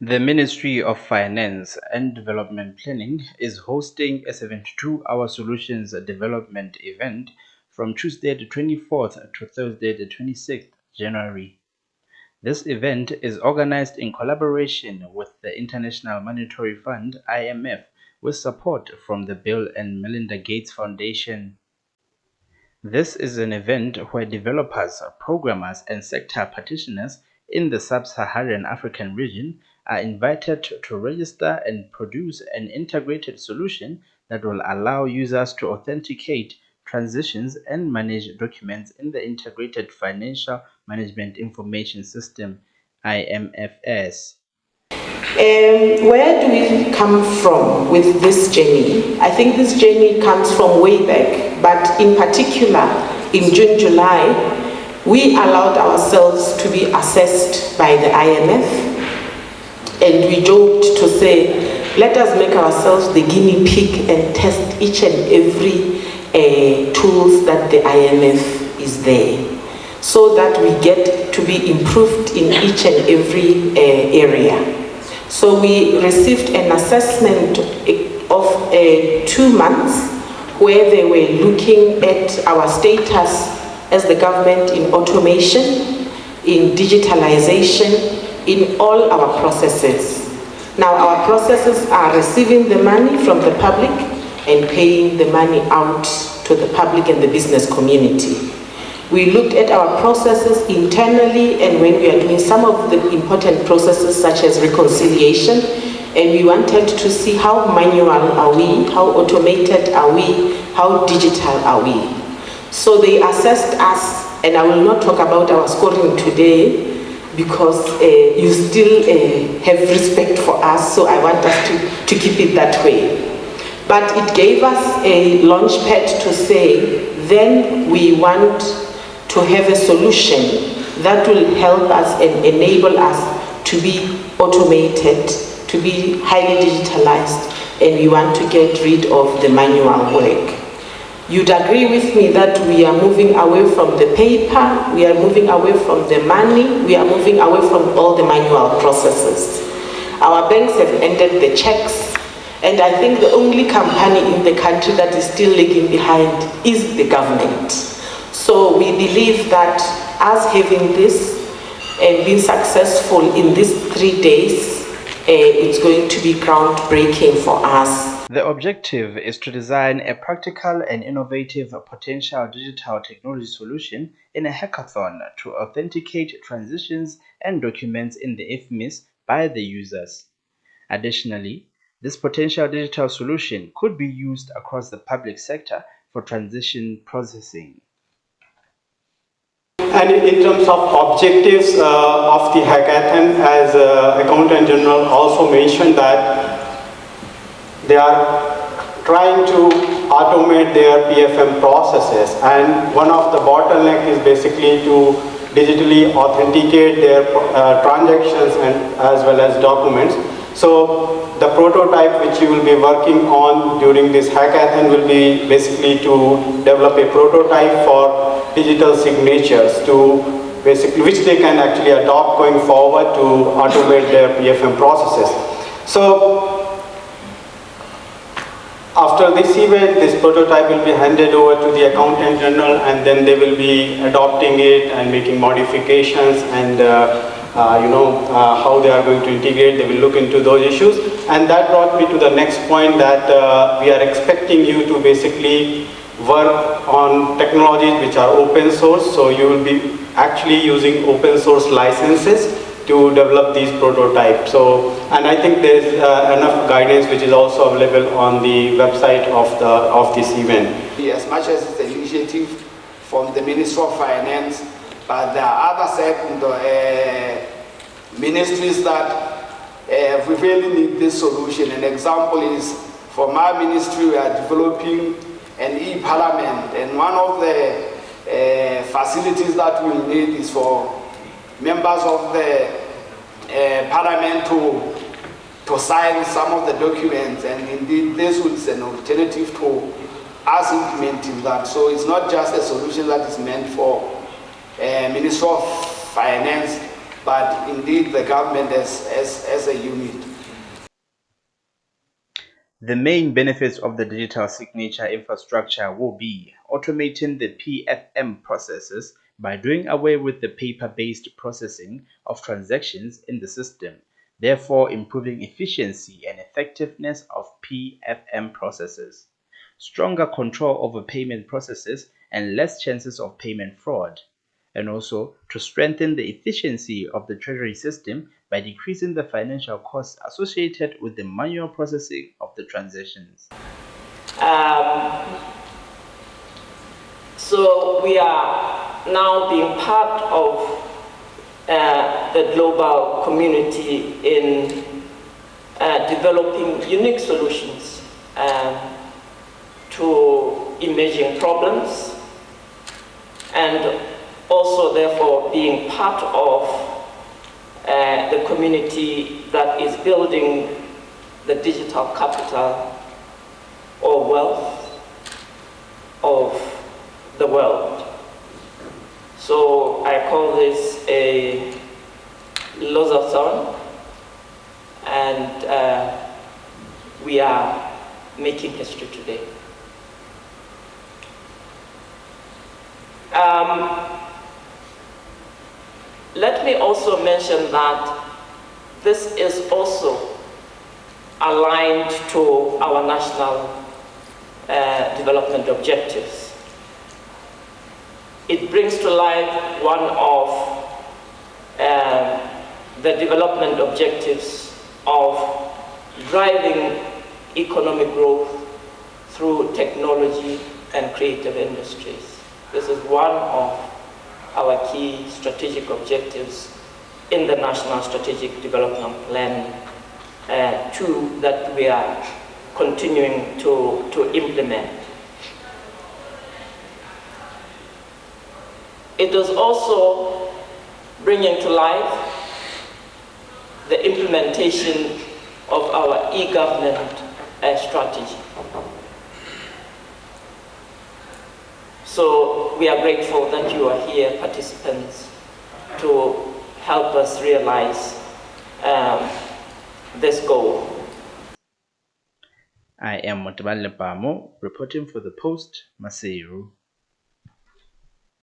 The Ministry of Finance and Development Planning is hosting a 72-hour solutions development event from Tuesday the 24th to Thursday the 26th January. This event is organized in collaboration with the International Monetary Fund (IMF) with support from the Bill and Melinda Gates Foundation. This is an event where developers, programmers, and sector practitioners in the sub-Saharan African region are invited to register and produce an integrated solution that will allow users to authenticate transitions and manage documents in the Integrated Financial Management Information System (IMFS). Where do we come from with this journey? I think this journey comes from way back, but in particular, in June, July, we allowed ourselves to be assessed by the IMF, and we joked to say, let us make ourselves the guinea pig and test each and every tools that the IMF is there, so that we get to be improved in each and every area. So we received an assessment of 2 months where they were looking at our status as the government in automation, in digitalization, in all our processes. Now our processes are receiving the money from the public and paying the money out to the public and the business community. We looked at our processes internally, and when we are doing some of the important processes such as reconciliation, and we wanted to see how manual are we, how automated are we, how digital are we. So they assessed us, and I will not talk about our scoring today because you still have respect for us, so I want us to keep it that way. But it gave us a launch pad to say, then we want to have a solution that will help us and enable us to be automated, to be highly digitalized, and we want to get rid of the manual work. You'd agree with me that we are moving away from the paper, we are moving away from the money, we are moving away from all the manual processes. Our banks have ended the checks, and I think the only company in the country that is still lagging behind is the government. So we believe that us having this and being successful in these 3 days, it's going to be groundbreaking for us. The objective is to design a practical and innovative potential digital technology solution in a hackathon to authenticate transitions and documents in the IFMIS by the users. Additionally, this potential digital solution could be used across the public sector for transition processing. And in terms of objectives of the hackathon, as Accountant General also mentioned that they are trying to automate their PFM processes, and one of the bottlenecks is basically to digitally authenticate their transactions and as well as documents. So the prototype which you will be working on during this hackathon will be basically to develop a prototype for digital signatures to basically which they can actually adopt going forward to automate their PFM processes. So after this event, this prototype will be handed over to the Accountant General, and then they will be adopting it and making modifications and how they are going to integrate. They will look into those issues, and that brought me to the next point that we are expecting you to basically work on technologies which are open source. So you will be actually using open source licenses to develop these prototypes. So, and I think there is enough guidance which is also available on the website of this event. As much as it's an initiative from the Ministry of Finance, but there are other ministries that we really need this solution. An example is from our ministry, we are developing an e-parliament, and one of the facilities that we need is for members of the parliament to sign some of the documents, and indeed this is an alternative to us implementing that. So it's not just a solution that is meant for Ministry of Finance, but indeed the government as a unit. The main benefits of the digital signature infrastructure will be automating the PFM processes by doing away with the paper-based processing of transactions in the system, therefore improving efficiency and effectiveness of PFM processes, stronger control over payment processes and less chances of payment fraud, and also to strengthen the efficiency of the treasury system by decreasing the financial costs associated with the manual processing of the transactions. So we are now being part of the global community in developing unique solutions to emerging problems, and also therefore being part of the community that is building the digital capital or wealth of the world. So I call this a Lozathon, and we are making history today. Let me also mention that this is also aligned to our national development objectives. It brings to life one of the development objectives of driving economic growth through technology and creative industries. This is one of our key strategic objectives in the National Strategic Development Plan 2 that we are continuing to implement. It is also bringing to life the implementation of our e-government strategy. So we are grateful that you are here, participants, to help us realize this goal. I am Motabale Pamo, reporting for the Post, Maseru.